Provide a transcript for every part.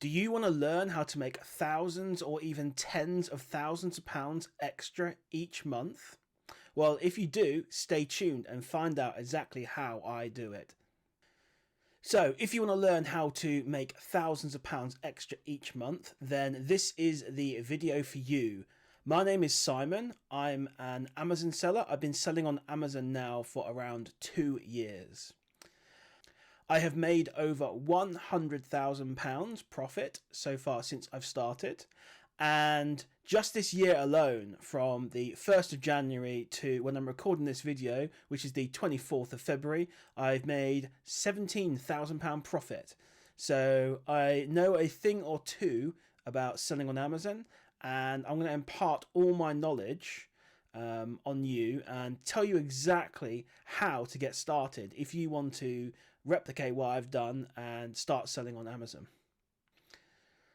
Do you want to learn how to make thousands or even tens of thousands of pounds extra each month? Well, if you do, stay tuned and find out exactly how I do it. So, if you want to learn how to make thousands of pounds extra each month, then this is the video for you. My name is Simon. I'm an Amazon seller. I've been selling on Amazon now for around 2 years. I have made over £100,000 profit so far since I've started. And just this year alone, from the 1st of January to when I'm recording this video, which is the 24th of February, I've made £17,000 profit. So I know a thing or two about selling on Amazon, and I'm going to impart all my knowledge on you and tell you exactly how to get started if you want to replicate what I've done and start selling on Amazon.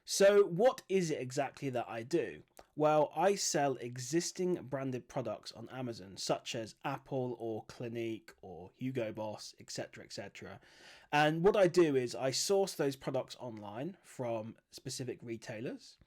So what is it exactly that I do? Well, I sell existing branded products on Amazon, such as Apple or Clinique or Hugo Boss, etc., etc. And what I do is I source those products online from specific retailers,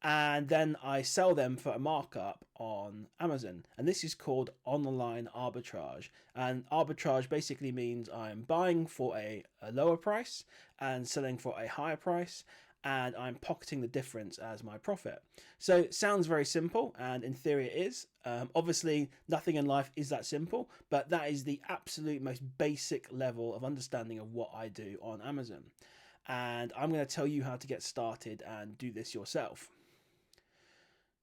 and then I sell them for a markup on Amazon. And this is called online arbitrage. And arbitrage basically means I'm buying for a lower price and selling for a higher price, and I'm pocketing the difference as my profit. So it sounds very simple, and in theory it is. Obviously, nothing in life is that simple, but that is the absolute most basic level of understanding of what I do on Amazon. And I'm going to tell you how to get started and do this yourself.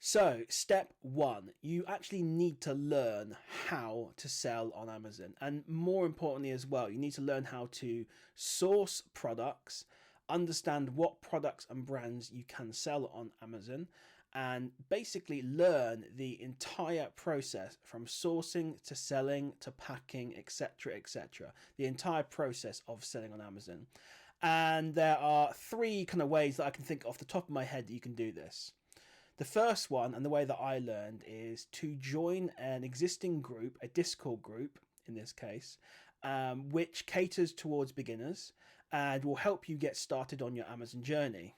So, step one, you actually need to learn how to sell on Amazon. And more importantly as well, you need to learn how to source products, understand what products and brands you can sell on Amazon, and basically learn the entire process from sourcing to selling to packing, etc., etc. The entire process of selling on Amazon. And there are three kind of ways that I can think off the top of my head that you can do this. The first one, and the way that I learned, is to join an existing group, a Discord group in this case, which caters towards beginners and will help you get started on your Amazon journey.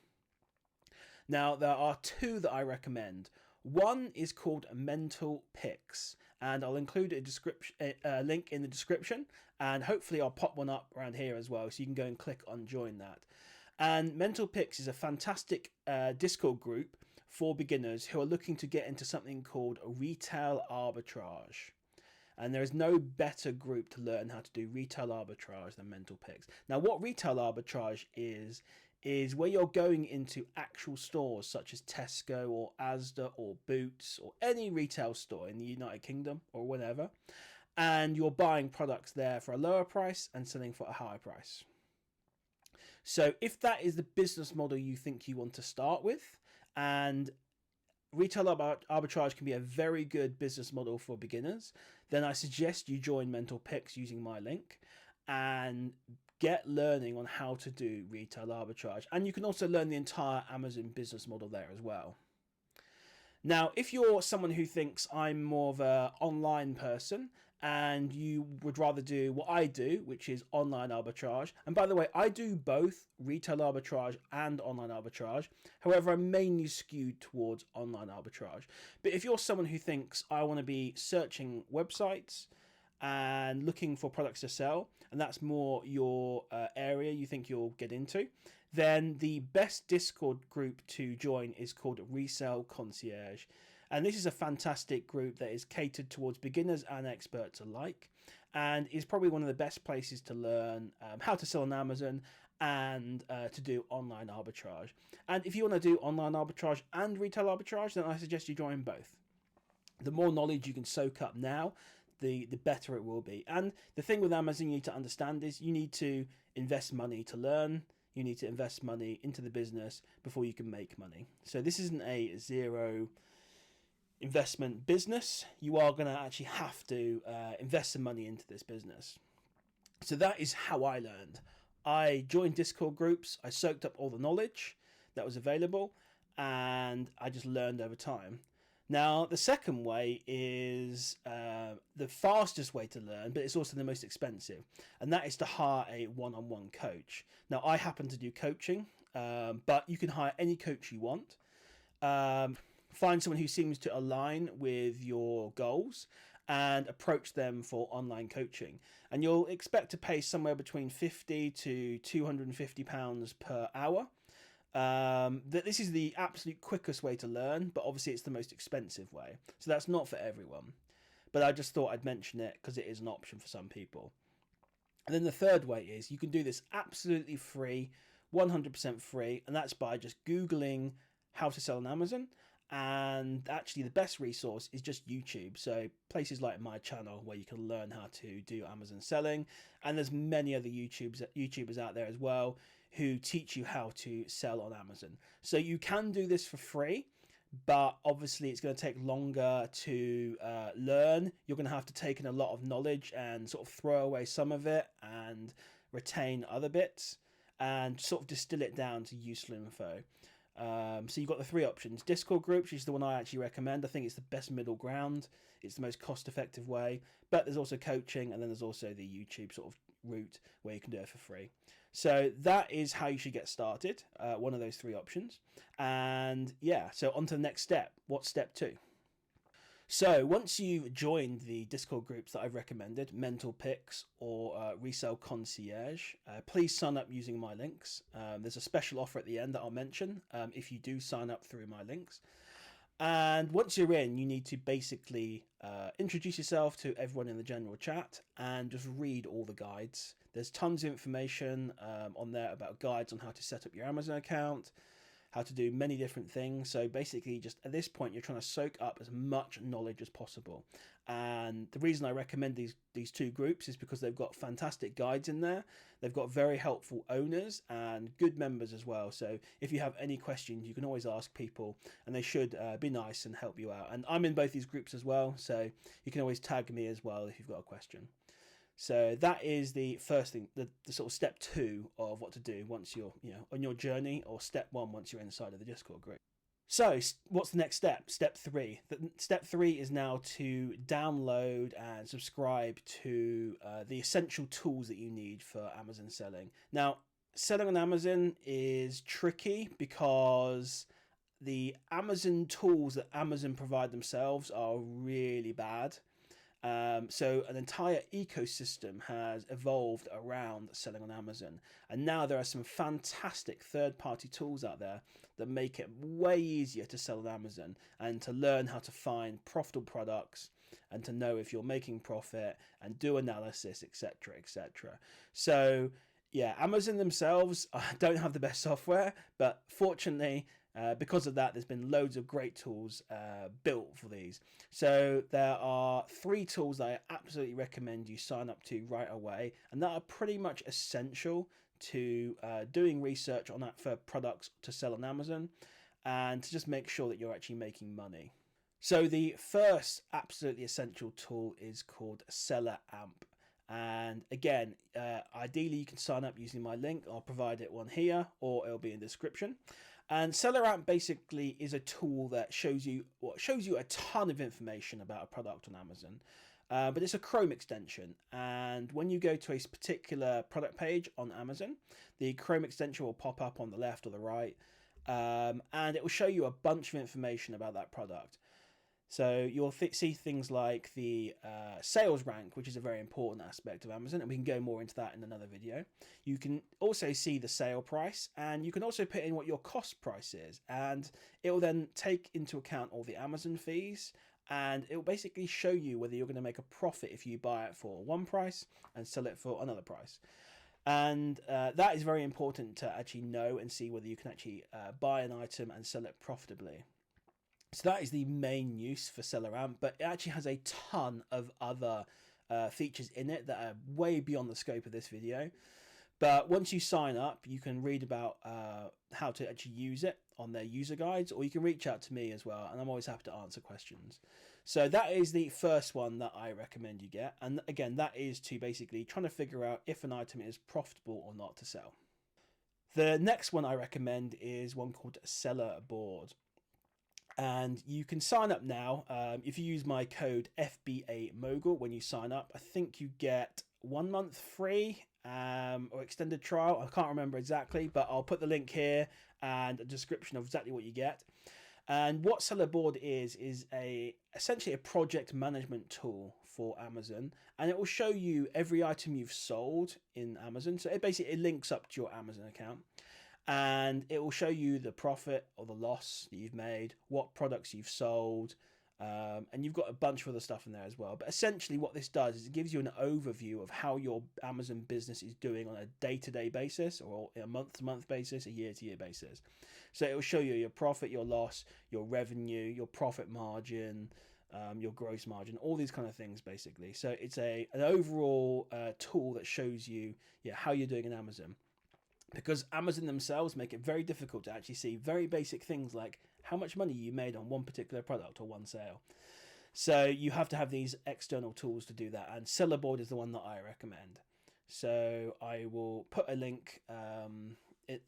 Now, there are two that I recommend. One is called Mental Picks, and I'll include a link in the description, and hopefully I'll pop one up around here as well, so you can go and click on join that. And Mental Picks is a fantastic Discord group for beginners who are looking to get into something called retail arbitrage. And there is no better group to learn how to do retail arbitrage than Mental Picks. Now, what retail arbitrage is where you're going into actual stores such as Tesco or Asda or Boots or any retail store in the United Kingdom or whatever, and you're buying products there for a lower price and selling for a higher price. So if that is the business model you think you want to start with, and retail arbitrage can be a very good business model for beginners, then I suggest you join Mental Picks using my link and get learning on how to do retail arbitrage. And you can also learn the entire Amazon business model there as well. Now, if you're someone who thinks I'm more of an online person and you would rather do what I do, which is online arbitrage, and by the way, I do both retail arbitrage and online arbitrage. However, I'm mainly skewed towards online arbitrage. But if you're someone who thinks I want to be searching websites and looking for products to sell, and that's more your area you think you'll get into, then the best Discord group to join is called Resale Concierge. And this is a fantastic group that is catered towards beginners and experts alike, and is probably one of the best places to learn how to sell on Amazon and to do online arbitrage. And if you want to do online arbitrage and retail arbitrage, then I suggest you join both. The more knowledge you can soak up now, the better it will be. And the thing with Amazon you need to understand is you need to invest money to learn. You need to invest money into the business before you can make money. So this isn't a zero investment business. You are going to actually have to invest some money into this business. So that is how I learned. I joined Discord groups. I soaked up all the knowledge that was available, and I just learned over time. Now, the second way is the fastest way to learn, but it's also the most expensive, and that is to hire a one-on-one coach. Now, I happen to do coaching, but you can hire any coach you want. Find someone who seems to align with your goals and approach them for online coaching. And you'll expect to pay somewhere between £50 to £250 per hour. That this is the absolute quickest way to learn, but obviously it's the most expensive way. So that's not for everyone. But I just thought I'd mention it because it is an option for some people. And then the third way is you can do this absolutely free, 100% free, and that's by just Googling how to sell on Amazon. And actually the best resource is just YouTube. So places like my channel where you can learn how to do Amazon selling. And there's many other YouTubers out there as well who teach you how to sell on Amazon. So you can do this for free, but obviously it's going to take longer to learn. You're going to have to take in a lot of knowledge and sort of throw away some of it and retain other bits and sort of distill it down to useful info. So you've got the three options. Discord groups, which is the one I actually recommend. I think it's the best middle ground. It's the most cost-effective way. But there's also coaching, and then there's also the YouTube sort of route where you can do it for free. So that is how you should get started. One of those three options. And yeah, so on to the next step. What's step 2? So once you've joined the Discord groups that I've recommended, Mental Picks or Resale Concierge, please sign up using my links. There's a special offer at the end that I'll mention if you do sign up through my links. And once you're in, you need to basically introduce yourself to everyone in the general chat and just read all the guides. There's tons of information on there about guides on how to set up your Amazon account, how to do many different things. So basically, just at this point, you're trying to soak up as much knowledge as possible. And the reason I recommend these two groups is because they've got fantastic guides in there. They've got very helpful owners and good members as well. So if you have any questions, you can always ask people, and they should be nice and help you out. And I'm in both these groups as well, so you can always tag me as well if you've got a question. So that is the first thing, the sort of step 2 of what to do once you're on your journey, or step 1 once you're inside of the Discord group. So what's the next step? Step 3. Step 3 is now to download and subscribe to the essential tools that you need for Amazon selling. Now, selling on Amazon is tricky because the Amazon tools that Amazon provide themselves are really bad. So an entire ecosystem has evolved around selling on Amazon, and now there are some fantastic third-party tools out there that make it way easier to sell on Amazon and to learn how to find profitable products and to know if you're making profit and do analysis, etc., etc. So yeah, Amazon themselves don't have the best software, but fortunately, because of that, there's been loads of great tools built for these. So there are 3 tools that I absolutely recommend you sign up to right away, and that are pretty much essential to doing research on that for products to sell on Amazon, and to just make sure that you're actually making money. So the first absolutely essential tool is called Seller Amp. And again, ideally you can sign up using my link. I'll provide it one here, or it'll be in the description. And Seller Amp basically is a tool that shows you a ton of information about a product on Amazon. But it's a Chrome extension, and when you go to a particular product page on Amazon, the Chrome extension will pop up on the left or the right, and it will show you a bunch of information about that product. So you'll see things like the sales rank, which is a very important aspect of Amazon, and we can go more into that in another video. You can also see the sale price, and you can also put in what your cost price is, and it will then take into account all the Amazon fees, and it will basically show you whether you're going to make a profit if you buy it for one price and sell it for another price. And that is very important to actually know and see whether you can actually buy an item and sell it profitably. So that is the main use for Seller Amp, but it actually has a ton of other features in it that are way beyond the scope of this video. But once you sign up, you can read about how to actually use it on their user guides, or you can reach out to me as well, and I'm always happy to answer questions. So that is the first one that I recommend you get. And again, that is to basically trying to figure out if an item is profitable or not to sell. The next one I recommend is one called Seller Board. And you can sign up now. If you use my code FBA Mogul when you sign up, I think you get 1 month free or extended trial. I can't remember exactly, but I'll put the link here and a description of exactly what you get. And what Sellerboard is essentially a project management tool for Amazon, and it will show you every item you've sold in Amazon. So it links up to your Amazon account, and it will show you the profit or the loss that you've made, what products you've sold, and you've got a bunch of other stuff in there as well. But essentially what this does is it gives you an overview of how your Amazon business is doing on a day-to-day basis, or a month-to-month basis, a year-to-year basis. So it will show you your profit, your loss, your revenue, your profit margin, your gross margin, all these kind of things basically. So it's an overall tool that shows you how you're doing in Amazon. Because Amazon themselves make it very difficult to actually see very basic things like how much money you made on one particular product or one sale. So you have to have these external tools to do that, and Sellerboard is the one that I recommend. So I will put a link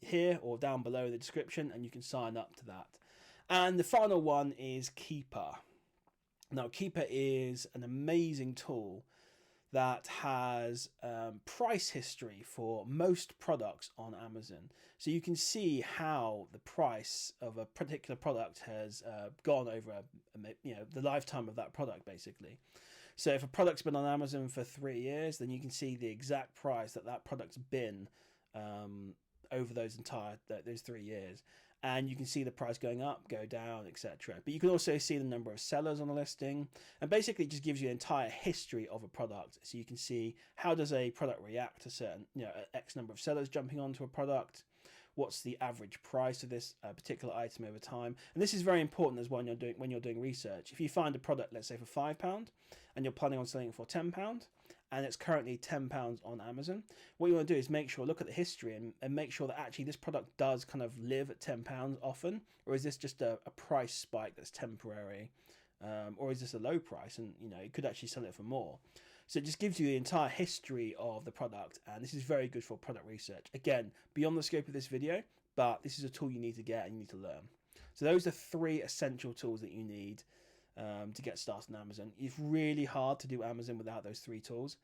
here or down below in the description, and you can sign up to that. And the final one is Keeper. Now, Keeper is an amazing tool that has price history for most products on Amazon. So you can see how the price of a particular product has gone over the lifetime of that product basically. So if a product's been on Amazon for 3 years, then you can see the exact price that product's been over those 3 years. And you can see the price going up, go down, etc. But you can also see the number of sellers on the listing, and basically it just gives you an entire history of a product. So you can see how does a product react to certain, X number of sellers jumping onto a product. What's the average price of this particular item over time? And this is very important as well when you're doing research. If you find a product, let's say for £5, and you're planning on selling it for £10, and it's currently £10 on Amazon, what you want to do is look at the history and make sure that actually this product does kind of live at £10 often, or is this just a price spike that's temporary, or is this a low price and you could actually sell it for more. So it just gives you the entire history of the product, and this is very good for product research. Again, beyond the scope of this video, but this is a tool you need to get and you need to learn. So those are 3 essential tools that you need to get started on Amazon. It's really hard to do Amazon without those 3 tools.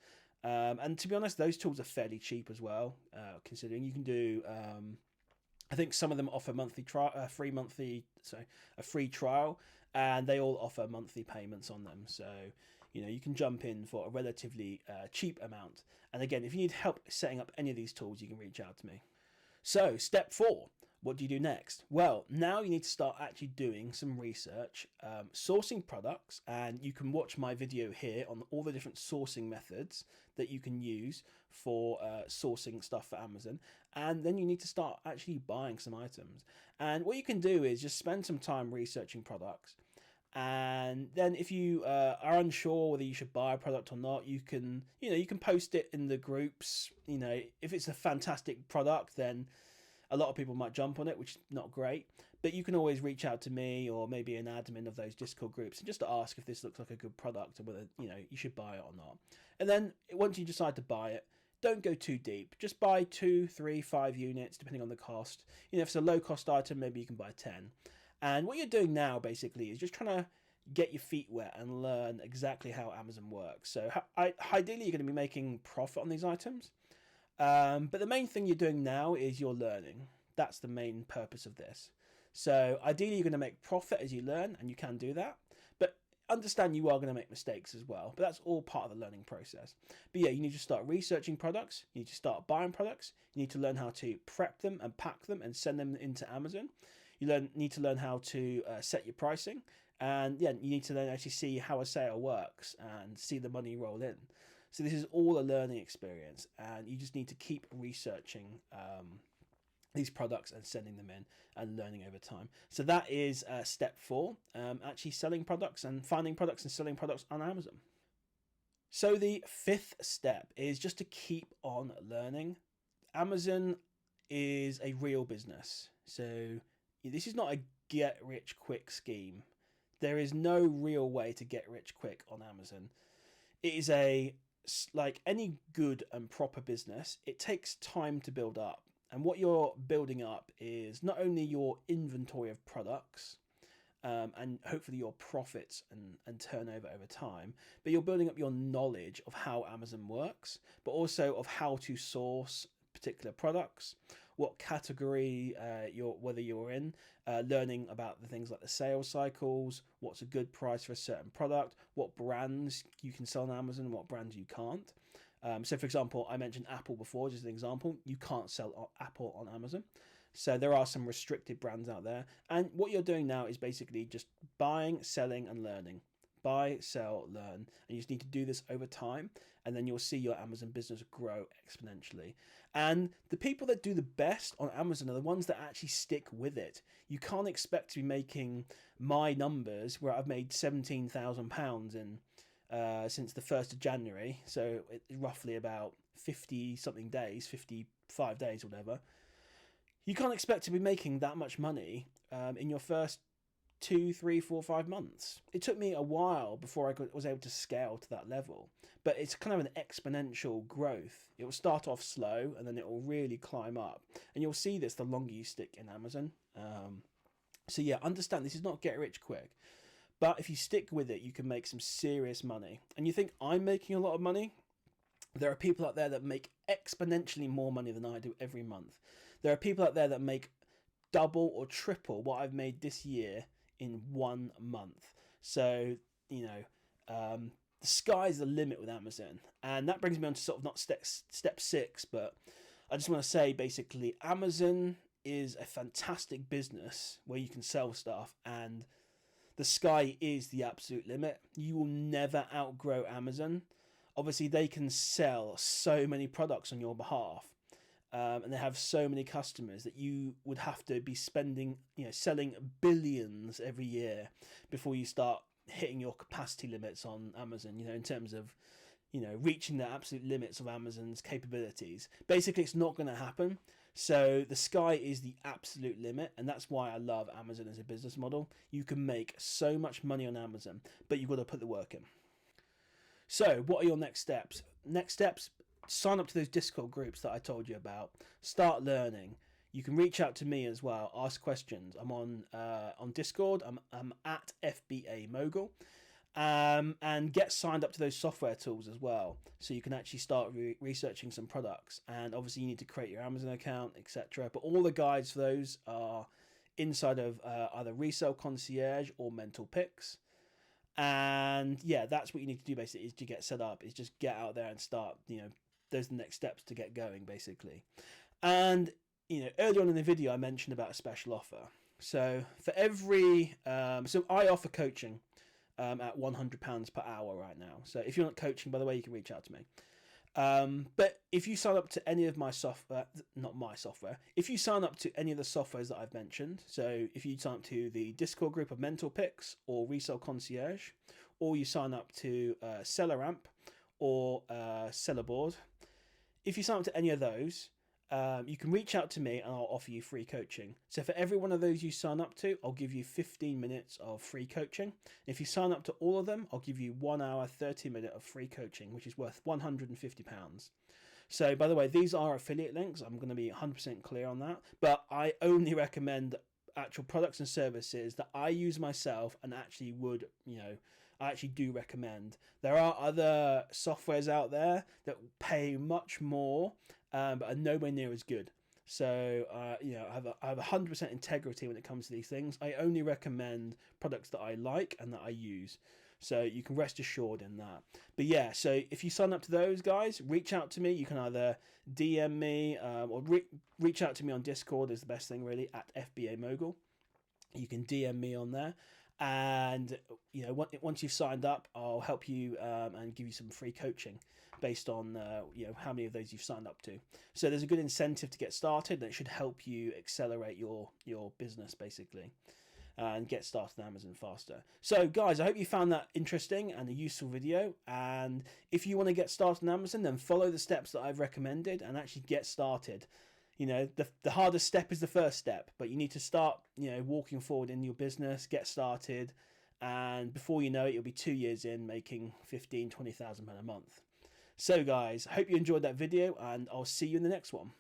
And to be honest, those tools are fairly cheap as well, considering you can do, I think some of them offer a free trial, and they all offer monthly payments on them. So, you can jump in for a relatively cheap amount. And again, if you need help setting up any of these tools, you can reach out to me. So, step 4. What do you do next? Well, now you need to start actually doing some research, sourcing products, and you can watch my video here on all the different sourcing methods that you can use for sourcing stuff for Amazon. And then you need to start actually buying some items. And what you can do is just spend some time researching products. And then if you are unsure whether you should buy a product or not, you can post it in the groups. If it's a fantastic product, then a lot of people might jump on it, which is not great. But you can always reach out to me or maybe an admin of those Discord groups and just to ask if this looks like a good product and whether you should buy it or not. And then once you decide to buy it, don't go too deep. Just buy 2, 3, 5 units depending on the cost. If it's a low cost item, maybe you can buy 10. And what you're doing now basically is just trying to get your feet wet and learn exactly how Amazon works. So ideally you're going to be making profit on these items. But the main thing you're doing now is you're learning. That's the main purpose of this. So ideally you're going to make profit as you learn, and you can do that. But understand you are going to make mistakes as well. But that's all part of the learning process. But yeah, you need to start researching products. You need to start buying products. You need to learn how to prep them and pack them and send them into Amazon. You need to learn how to set your pricing. And yeah, you need to then actually see how a sale works and see the money roll in. So this is all a learning experience, and you just need to keep researching these products and sending them in and learning over time. So that is step 4, actually selling products and finding products and selling products on Amazon. So the 5th step is just to keep on learning. Amazon is a real business. So this is not a get rich quick scheme. There is no real way to get rich quick on Amazon. It is like any good and proper business, it takes time to build up. And what you're building up is not only your inventory of products and hopefully your profits and turnover over time. But you're building up your knowledge of how Amazon works, but also of how to source particular products, what category whether you're in, learning about the things like the sales cycles, what's a good price for a certain product, what brands you can sell on Amazon, what brands you can't. So, for example, I mentioned Apple before, just an example. You can't sell Apple on Amazon. So there are some restricted brands out there. And what you're doing now is basically just buying, selling, and learning. Buy, sell, learn. And you just need to do this over time. And then you'll see your Amazon business grow exponentially. And the people that do the best on Amazon are the ones that actually stick with it. You can't expect to be making my numbers where I've made £17,000 in since the 1st of January. So it's roughly about 50 something days, 55 days or whatever. You can't expect to be making that much money in your first 2, 3, 4, 5 months. It took me a while before I was able to scale to that level, but it's kind of an exponential growth. It will start off slow and then it will really climb up, and you'll see this the longer you stick in Amazon. So yeah, understand this is not get rich quick, but if you stick with it, you can make some serious money. And you think I'm making a lot of money? There are people out there that make exponentially more money than I do every month. There are people out there that make double or triple what I've made this year in 1 month. So, the sky's the limit with Amazon. And that brings me on to sort of not step 6, but I just want to say basically Amazon is a fantastic business where you can sell stuff, and the sky is the absolute limit. You will never outgrow Amazon. Obviously, they can sell so many products on your behalf. And they have so many customers that you would have to be spending, selling billions every year before you start hitting your capacity limits on Amazon, in terms of, reaching the absolute limits of Amazon's capabilities. Basically, it's not going to happen. So the sky is the absolute limit. And that's why I love Amazon as a business model. You can make so much money on Amazon, but you've got to put the work in. So what are your next steps? Next steps, sign up to those Discord groups that I told you about. Start learning. You can reach out to me as well. Ask questions. I'm on Discord. I'm at FBA Mogul. And get signed up to those software tools as well, so you can actually start researching some products. And obviously, you need to create your Amazon account, etc. But all the guides for those are inside of either Resale Concierge or Mental Picks. And yeah, that's what you need to do basically, is to get set up, is just get out there and start, those are the next steps to get going basically. And, earlier on in the video, I mentioned about a special offer. So for every, so I offer coaching at £100 per hour right now. So if you want coaching, by the way, you can reach out to me. But if you sign up to any of my software, not my software, if you sign up to any of the softwares that I've mentioned, so if you sign up to the Discord group of Mental Picks or Resale Concierge, or you sign up to SellerAmp or Sellerboard, if you sign up to any of those, you can reach out to me and I'll offer you free coaching. So for every one of those you sign up to, I'll give you 15 minutes of free coaching. If you sign up to all of them, I'll give you 1 hour, 30 minute of free coaching, which is worth £150. So by the way, these are affiliate links. I'm going to be 100% clear on that. But I only recommend actual products and services that I use myself and actually would, I actually do recommend. There are other softwares out there that pay much more, but are nowhere near as good. So, I have 100% integrity when it comes to these things. I only recommend products that I like and that I use. So you can rest assured in that. But yeah, so if you sign up to those guys, reach out to me. You can either DM me or reach out to me on Discord is the best thing really, at FBA Mogul. You can DM me on there. And, once you've signed up, I'll help you and give you some free coaching based on, how many of those you've signed up to. So there's a good incentive to get started, and it should help you accelerate your business, basically, and get started on Amazon faster. So, guys, I hope you found that interesting and a useful video. And if you want to get started on Amazon, then follow the steps that I've recommended and actually get started. The hardest step is the first step, but you need to start, walking forward in your business, get started, and before you know it, you'll be 2 years in making £15,000, £20,000 a month. So guys, I hope you enjoyed that video, and I'll see you in the next one.